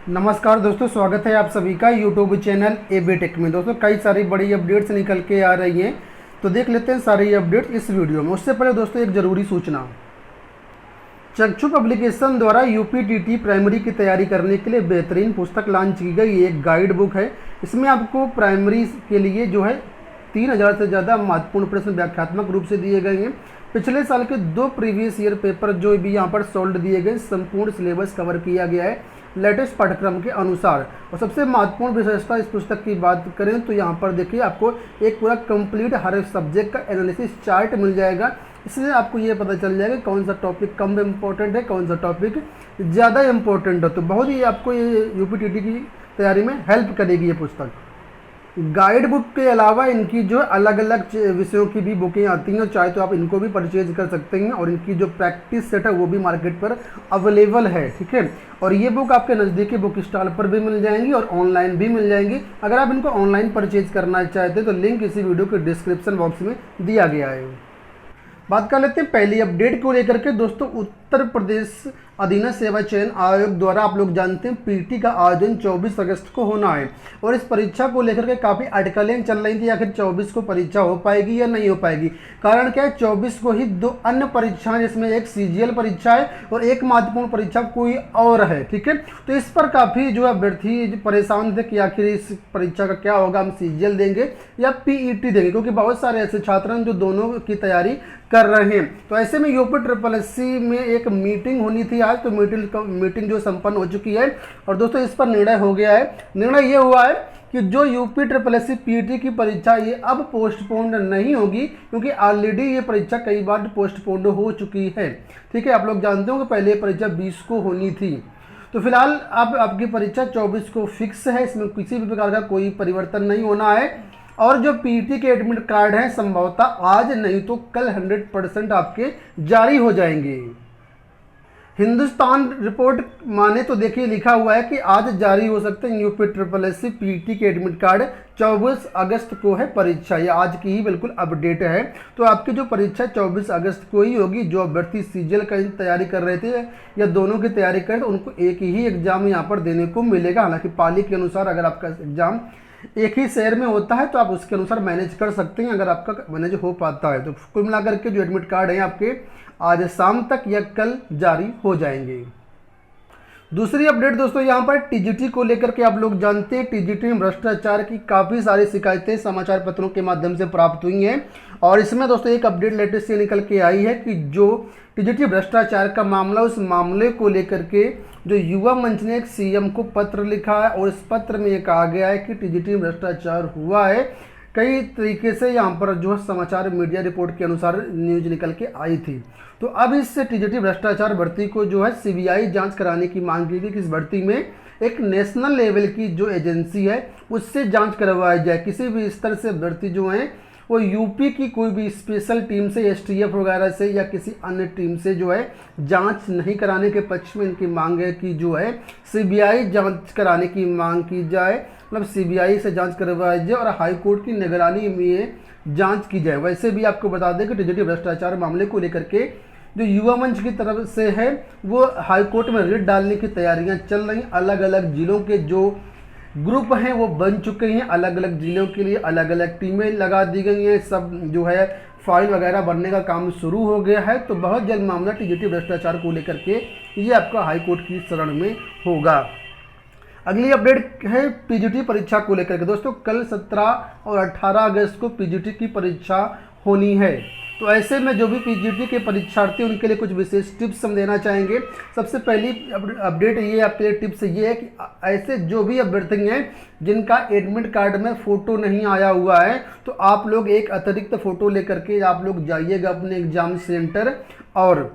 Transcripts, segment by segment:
नमस्कार दोस्तों, स्वागत है आप सभी का यूट्यूब चैनल एबी टेक में। दोस्तों कई सारी बड़ी अपडेट्स निकल के आ रही हैं, तो देख लेते हैं सारी अपडेट्स इस वीडियो में। उससे पहले दोस्तों एक ज़रूरी सूचना, चक्षु पब्लिकेशन द्वारा यूपीटीटी प्राइमरी की तैयारी करने के लिए बेहतरीन पुस्तक लॉन्च की गई। एक गाइड बुक है। इसमें आपको प्राइमरी के लिए जो है 3000 से ज़्यादा महत्वपूर्ण प्रश्न व्याख्यात्मक रूप से दिए गए हैं। पिछले साल के 2 प्रीवियस ईयर पेपर जो भी यहाँ पर सोल्व दिए गए, संपूर्ण सिलेबस कवर किया गया है लेटेस्ट पाठ्यक्रम के अनुसार। और सबसे महत्वपूर्ण विशेषता इस पुस्तक की बात करें तो यहाँ पर देखिए आपको एक पूरा कंप्लीट हर सब्जेक्ट का एनालिसिस चार्ट मिल जाएगा। इसलिए आपको ये पता चल जाएगा कौन सा टॉपिक कम इम्पोर्टेंट है, कौन सा टॉपिक ज़्यादा इम्पोर्टेंट है। तो बहुत ही आपको ये यूपीटीटी की तैयारी में हेल्प करेगी ये पुस्तक। गाइड बुक के अलावा इनकी जो अलग अलग विषयों की भी बुकें आती हैं, चाहे तो आप इनको भी परचेज कर सकते हैं। और इनकी जो प्रैक्टिस सेट है वो भी मार्केट पर अवेलेबल है, ठीक है। और ये बुक आपके नज़दीकी बुक स्टॉल पर भी मिल जाएंगी और ऑनलाइन भी मिल जाएंगी। अगर आप इनको ऑनलाइन परचेज करना चाहते हैं तो लिंक इसी वीडियो के डिस्क्रिप्शन बॉक्स में दिया गया है। बात कर लेते हैं पहली अपडेट को लेकर के। दोस्तों उत्तर प्रदेश अधीनस्थ सेवा चयन आयोग द्वारा आप लोग जानते हैं पीटी का आयोजन 24 अगस्त को होना है। और इस परीक्षा को लेकर के काफ़ी अटकलें चल रही थी, आखिर 24 को परीक्षा हो पाएगी या नहीं हो पाएगी। कारण क्या है, 24 को ही 2 अन्य परीक्षाएं, जिसमें एक सीजीएल परीक्षा है और एक महत्वपूर्ण परीक्षा कोई और है, ठीक है। तो इस पर काफ़ी जो अभ्यर्थी परेशान थे कि आखिर इस परीक्षा का क्या होगा, हम सीजीएल देंगे या पीईटी देंगे, क्योंकि बहुत सारे ऐसे छात्र हैं जो दोनों की तैयारी कर रहे हैं। तो ऐसे में यूपी में एक मीटिंग होनी थी आज, तो मीटिंग जो संपन्न हो चुकी है। और दोस्तों इस पर निर्णय हो गया है। निर्णय ये हुआ है कि जो यूपी पीटी की परीक्षा ये अब पोस्टपोन्ड नहीं होगी, क्योंकि ऑलरेडी ये परीक्षा कई बार पोस्टपोन्ड हो चुकी है, ठीक है। आप लोग जानते हो कि पहले ये परीक्षा 20 को होनी थी। तो फिलहाल अब आपकी परीक्षा 24 को फिक्स है, इसमें किसी भी प्रकार का कोई परिवर्तन नहीं होना है। और जो पीटी के एडमिट कार्ड हैं संभवतः आज नहीं तो कल 100% आपके जारी हो जाएंगे। हिंदुस्तान रिपोर्ट माने तो देखिए लिखा हुआ है कि आज जारी हो सकते हैं यूपी पीटी के एडमिट कार्ड। 24 अगस्त को है परीक्षा, ये आज की ही बिल्कुल अपडेट है। तो आपकी जो परीक्षा 24 अगस्त को ही होगी। जो अभ्यर्थी सीजीएल का तैयारी कर रहे थे या दोनों की तैयारी कर रहे थे उनको एक ही एग्जाम यहाँ पर देने को मिलेगा। हालांकि पाली के अनुसार अगर आपका एग्जाम एक ही शहर में होता है तो आप उसके अनुसार मैनेज कर सकते हैं, अगर आपका मैनेज हो पाता है। तो कुल मिलाकर के जो एडमिट कार्ड हैं आपके आज शाम तक या कल जारी हो जाएंगे। दूसरी अपडेट दोस्तों यहाँ पर टीजीटी को लेकर के आप लोग जानते हैं टीजीटी में भ्रष्टाचार की काफ़ी सारी शिकायतें समाचार पत्रों के माध्यम से प्राप्त हुई हैं। और इसमें दोस्तों एक अपडेट लेटेस्ट से निकल के आई है कि जो टीजीटी भ्रष्टाचार का मामला, उस मामले को लेकर के जो युवा मंच ने एक सीएम को पत्र लिखा है और इस पत्र में ये कहा गया है कि टीजीटी में भ्रष्टाचार हुआ है। कई तरीके से यहाँ पर जो समाचार मीडिया रिपोर्ट के अनुसार न्यूज निकल के आई थी। तो अब इस टीजीटी भ्रष्टाचार भर्ती को जो है सीबीआई जांच कराने की मांग की गई कि इस भर्ती में एक नेशनल लेवल की जो एजेंसी है उससे जांच करवाई जाए। किसी भी स्तर से भर्ती जो हैं वो यूपी की कोई भी स्पेशल टीम से, एसटीएफ वगैरह से या किसी अन्य टीम से जो है जांच नहीं कराने के पक्ष में इनकी मांग है कि जो है सीबीआई जांच कराने की मांग की जाए। मतलब सीबीआई से जांच करवाई जाए और हाई कोर्ट की निगरानी में जांच की जाए। वैसे भी आपको बता दें कि टीजीटी भ्रष्टाचार मामले को लेकर के जो युवा मंच की तरफ से है वो हाई कोर्ट में रिट डालने की तैयारियां चल रही। अलग अलग जिलों के जो ग्रुप हैं वो बन चुके हैं, अलग अलग जिलों के लिए अलग अलग टीमें लगा दी गई हैं। सब जो है फाइल वगैरह बनने का काम शुरू हो गया है। तो बहुत जल्द मामला टीजीटी भ्रष्टाचार को लेकर के ये आपका हाई कोर्ट की शरण में होगा। अगली अपडेट है पीजीटी परीक्षा को लेकर के। दोस्तों कल 17 और 18 अगस्त को पीजीटी की परीक्षा होनी है। तो ऐसे में जो भी पीजीटी के परीक्षार्थी उनके लिए कुछ विशेष टिप्स हम देना चाहेंगे। सबसे पहली अपडेट ये आपके लिए टिप्स ये है कि ऐसे जो भी अभ्यर्थी हैं जिनका एडमिट कार्ड में फ़ोटो नहीं आया हुआ है तो आप लोग एक अतिरिक्त फ़ोटो लेकर के आप लोग जाइएगा अपने एग्ज़ाम सेंटर और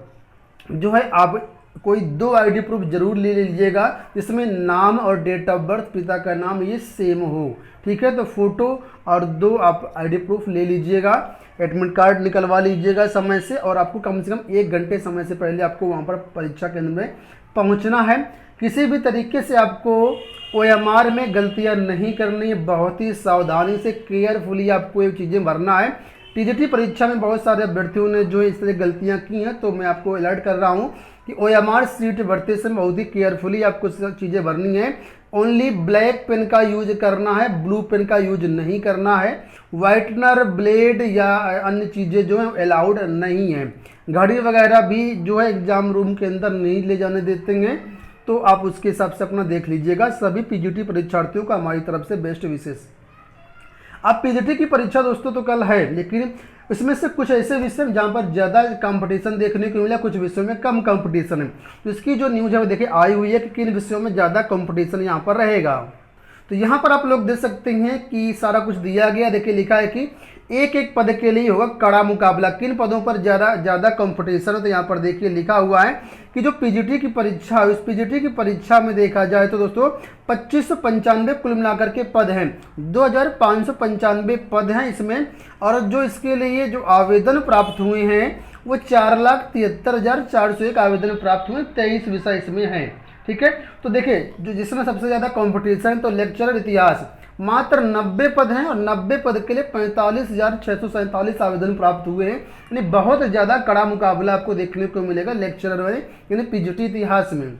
जो है आप कोई 2 आईडी प्रूफ जरूर ले लीजिएगा जिसमें नाम और डेट ऑफ बर्थ, पिता का नाम ये सेम हो, ठीक है। तो फोटो और 2 आप आईडी प्रूफ ले लीजिएगा। एडमिट कार्ड निकलवा लीजिएगा समय से और आपको कम से कम 1 घंटे समय से पहले आपको वहाँ पर परीक्षा केंद्र में पहुँचना है। किसी भी तरीके से आपको ओएमआर में गलतियाँ नहीं करनी है, बहुत ही सावधानी से केयरफुली आपको ये चीज़ें भरना है। टीजीटी परीक्षा में बहुत सारे अभ्यर्थियों ने जो इस तरह गलतियाँ की हैं तो मैं आपको अलर्ट कर रहा हूँ कि OMR सीट भरते समय बहुत ही केयरफुली आपको चीज़ें भरनी है। ओनली ब्लैक पेन का यूज करना है, ब्लू पेन का यूज नहीं करना है। वाइटनर, ब्लेड या अन्य चीज़ें जो है अलाउड नहीं है। घड़ी वगैरह भी जो है एग्जाम रूम के अंदर नहीं ले जाने देते हैं, तो आप उसके हिसाब से अपना देख लीजिएगा। सभी PGT परीक्षार्थियों का हमारी तरफ से बेस्ट विशेष। अब PGT की परीक्षा दोस्तों तो कल है, लेकिन इसमें से कुछ ऐसे विषय हैं जहाँ पर ज़्यादा कंपटीशन देखने को मिला, कुछ विषयों में कम कंपटीशन है। तो इसकी जो न्यूज़ है वो देखिए आई हुई है कि किन विषयों में ज़्यादा कंपटीशन यहाँ पर रहेगा। तो यहाँ पर आप लोग देख सकते हैं कि सारा कुछ दिया गया। देखिए लिखा है कि एक एक पद के लिए होगा कड़ा मुकाबला। किन पदों पर ज़्यादा कंपटीशन है, तो यहाँ पर देखिए लिखा हुआ है कि जो PGT की परीक्षा है, उस PGT की परीक्षा में देखा जाए तो दोस्तों 2595 कुल मिलाकर के पद हैं, 2595 पद हैं इसमें। और जो इसके लिए जो आवेदन प्राप्त हुए हैं वो 4,73,401 आवेदन प्राप्त हुए, 23 विषय इसमें हैं। ठीक है, तो देखिए जो जिसमें सबसे ज़्यादा कंपटीशन है तो लेक्चरर इतिहास मात्र 90 पद हैं और 90 पद के लिए 45,647 आवेदन प्राप्त हुए हैं। यानी बहुत ज़्यादा कड़ा मुकाबला आपको देखने को मिलेगा लेक्चरर में, यानी PGT इतिहास में।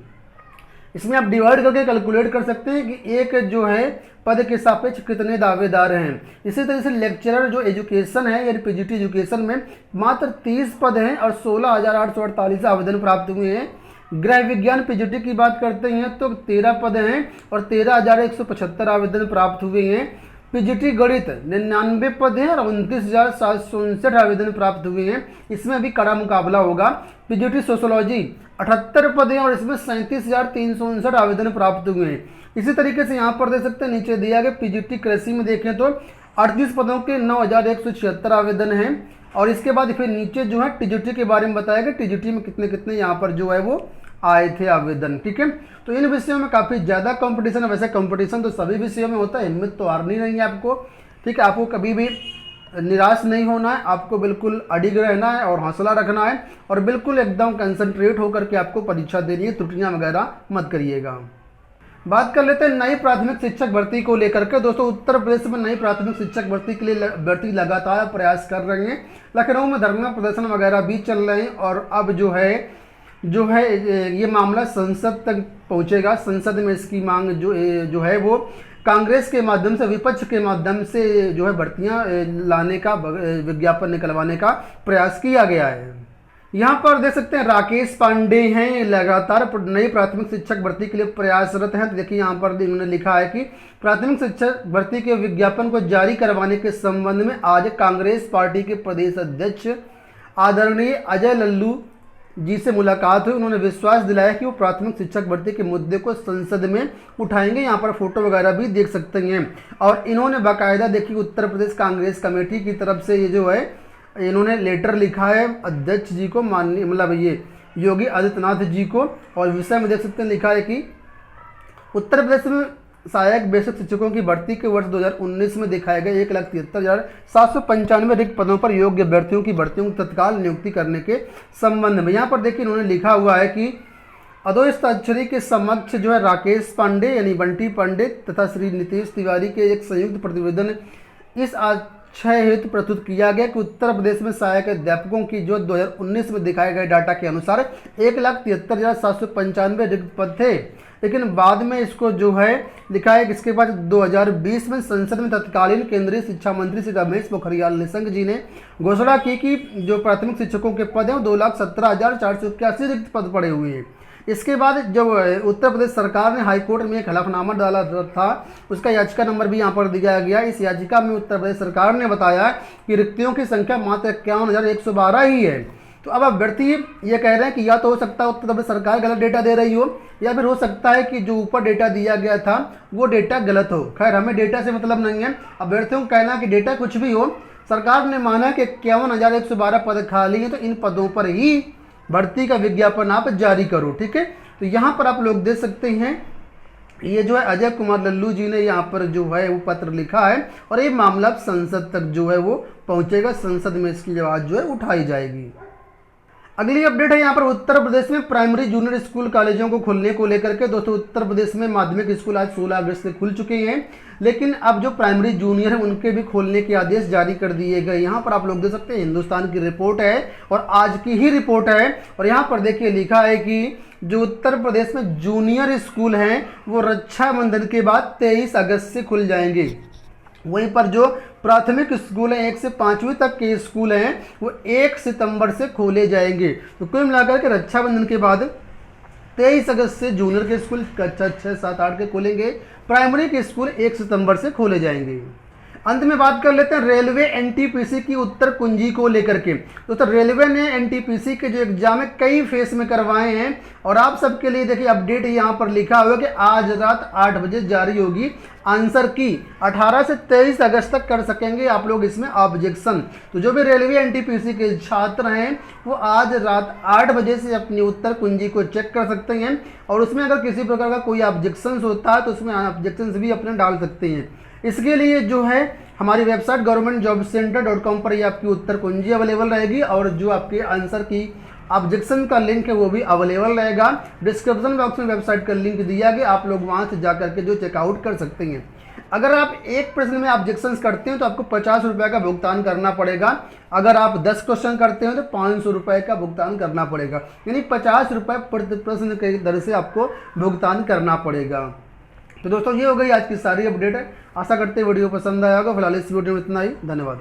इसमें आप डिवाइड करके कैलकुलेट कर सकते हैं कि एक जो है पद के सापेक्ष कितने दावेदार हैं। इसी तरह से लेक्चरर जो एजुकेशन है यानी PGT एजुकेशन में मात्र 30 पद हैं और 16,848 आवेदन प्राप्त हुए हैं। गृह विज्ञान PGT की बात करते हैं तो 13 पद हैं और 13,175 आवेदन प्राप्त हुए हैं। PGT गणित 99 पद हैं और 29,759 आवेदन प्राप्त हुए हैं। इसमें भी कड़ा मुकाबला होगा। PGT सोशोलॉजी 78 पद हैं और इसमें 37,359 आवेदन प्राप्त हुए हैं। इसी तरीके से यहाँ पर देख सकते हैं नीचे दिया गया PGT कृषि में देखें तो 38 पदों के 9,176 आवेदन हैं। और इसके बाद फिर नीचे जो है TGT के बारे में बताया गया, TGT में कितने कितने यहाँ पर जो है वो आए थे आवेदन। ठीक है, तो इन विषयों में काफ़ी ज़्यादा कंपटीशन है। वैसे कंपटीशन तो सभी विषयों में होता है, हिम्मत तो हारनी नहीं है आपको। ठीक है, आपको कभी भी निराश नहीं होना है, आपको बिल्कुल अडिग रहना है और हौसला रखना है और बिल्कुल एकदम कंसंट्रेट होकर के आपको परीक्षा देनी है, त्रुटियाँ वगैरह मत करिएगा। बात कर लेते हैं नई प्राथमिक शिक्षक भर्ती को लेकर के। दोस्तों उत्तर प्रदेश में नई प्राथमिक शिक्षक भर्ती के लिए भर्ती लगातार प्रयास कर रहे हैं। लखनऊ में धरना प्रदर्शन वगैरह भी चल रहे हैं और अब जो है ये मामला संसद तक पहुंचेगा। संसद में इसकी मांग जो है वो कांग्रेस के माध्यम से, विपक्ष के माध्यम से जो है भर्तियां लाने का, विज्ञापन निकलवाने का प्रयास किया गया है। यहाँ पर देख सकते हैं राकेश पांडे हैं, लगातार नई प्राथमिक शिक्षक भर्ती के लिए प्रयासरत हैं। तो देखिए यहाँ पर इन्होंने लिखा है कि प्राथमिक शिक्षक भर्ती के विज्ञापन को जारी करवाने के संबंध में आज कांग्रेस पार्टी के प्रदेश अध्यक्ष आदरणीय अजय लल्लू जी से मुलाकात हुई। उन्होंने विश्वास दिलाया कि वो प्राथमिक शिक्षक भर्ती के मुद्दे को संसद में उठाएंगे। यहाँ पर फोटो वगैरह भी देख सकते हैं। और इन्होंने बाकायदा देखिए उत्तर प्रदेश कांग्रेस कमेटी की तरफ से ये जो है इन्होंने लेटर लिखा है अध्यक्ष जी को, माननीय मतलब ये योगी आदित्यनाथ जी को। और विषय में देख सकते हैं लिखा है कि उत्तर प्रदेश में सहायक बेसिक शिक्षकों की भर्ती के वर्ष 2019 में दिखाए गए 1,73,795 रिक्त पदों पर योग्य अभ्यर्थियों की भर्तियों की तत्काल नियुक्ति करने के संबंध में। यहाँ पर देखिए इन्होंने लिखा हुआ है कि अधोस्तक्षरी के समक्ष जो है राकेश पांडे यानी बंटी पंडित तथा श्री नीतीश तिवारी के एक संयुक्त प्रतिवेदन इस आशय हेतु प्रस्तुत किया गया कि उत्तर प्रदेश में सहायक अध्यापकों की जो 2019 में दिखाए गए डाटा के अनुसार 1,73,795 रिक्त पद थे। लेकिन बाद में इसको जो है लिखा है कि इसके बाद 2020 में संसद में तत्कालीन केंद्रीय शिक्षा मंत्री श्री रमेश पोखरियाल निशंक जी ने घोषणा की कि जो प्राथमिक शिक्षकों के पद हैं वो 2,17,481 रिक्त पद पड़े हुए हैं। इसके बाद जब उत्तर प्रदेश सरकार ने हाईकोर्ट में एक हलफनामा डाला था, उसका याचिका नंबर भी यहाँ पर दिया गया। इस याचिका में उत्तर प्रदेश सरकार ने बताया कि रिक्तियों की संख्या मात्र 51,112 ही है। तो अब अभ्यर्थी ये कह रहे हैं कि या तो हो सकता है उत्तर प्रदेश सरकार गलत डेटा दे रही हो, या फिर हो सकता है कि जो ऊपर डेटा दिया गया था वो डेटा गलत हो। खैर हमें डेटा से मतलब नहीं है, अभ्यर्थियों का कहना है कि डेटा कुछ भी हो, सरकार ने माना कि 51,112 पद खाली हैं, तो इन पदों पर ही भर्ती का विज्ञापन आप जारी करो। ठीक है, तो यहाँ पर आप लोग देख सकते हैं ये जो है अजय कुमार लल्लू जी ने यहाँ पर जो है वो पत्र लिखा है और ये मामला संसद तक जो है वो पहुँचेगा। संसद में इसकी आवाज़ जो है उठाई जाएगी। अगली अपडेट है यहाँ पर उत्तर प्रदेश में प्राइमरी जूनियर स्कूल कॉलेजों को खोलने को लेकर के। दोस्तों उत्तर प्रदेश में माध्यमिक स्कूल आज 16 अगस्त से खुल चुके हैं, लेकिन अब जो प्राइमरी जूनियर है उनके भी खोलने के आदेश जारी कर दिए गए। यहाँ पर आप लोग देख सकते हैं हिंदुस्तान की रिपोर्ट है और आज की ही रिपोर्ट है, और यहाँ पर देखिए लिखा है कि जो उत्तर प्रदेश में जूनियर स्कूल हैं वो रक्षाबंधन के बाद 23 अगस्त से खुल जाएंगे। वहीं पर जो प्राथमिक स्कूल हैं 1 से 5वीं तक के स्कूल हैं वो 1 सितंबर से खोले जाएंगे। तो कुल मिलाकर के रक्षाबंधन के बाद 23 अगस्त से जूनियर के स्कूल कक्षा 6, 7, 8 के खोलेंगे, प्राइमरी के स्कूल 1 सितंबर से खोले जाएंगे। अंत में बात कर लेते हैं रेलवे एनटीपीसी की उत्तर कुंजी को लेकर के। दोस्तों रेलवे ने एनटीपीसी के जो एग्जाम है कई फेस में करवाए हैं, और आप सबके लिए देखिए अपडेट यहाँ पर लिखा हुआ है कि आज रात 8 बजे जारी होगी आंसर की। 18 से 23 अगस्त तक कर सकेंगे आप लोग इसमें ऑब्जेक्शन। तो जो भी रेलवे एनटीपीसी के छात्र हैं वो आज रात 8 बजे से अपनी उत्तर कुंजी को चेक कर सकते हैं, और उसमें अगर किसी प्रकार का कोई ऑब्जेक्शन होता है तो उसमें ऑब्जेक्शन भी अपने डाल सकते हैं। इसके लिए जो है हमारी वेबसाइट governmentjobcenter.com पर ये आपकी उत्तर कुंजी अवेलेबल रहेगी, और जो आपके आंसर की ऑब्जेक्शन का लिंक है वो भी अवेलेबल रहेगा। डिस्क्रिप्शन बॉक्स में वेबसाइट का लिंक दिया गया, आप लोग वहाँ से जा करके जो चेकआउट कर सकते हैं। अगर आप एक प्रश्न में ऑब्जेक्शन करते हैं तो आपको 50 रुपये का भुगतान करना पड़ेगा। अगर आप 10 क्वेश्चन करते हैं तो 500 रुपये का भुगतान करना पड़ेगा, यानी 50 रुपये प्रति प्रश्न के दर से आपको भुगतान करना पड़ेगा। तो दोस्तों ये हो गई आज की सारी अपडेट है। आशा करते हैं वीडियो पसंद आया होगा। फिलहाल इस वीडियो में इतना ही, धन्यवाद।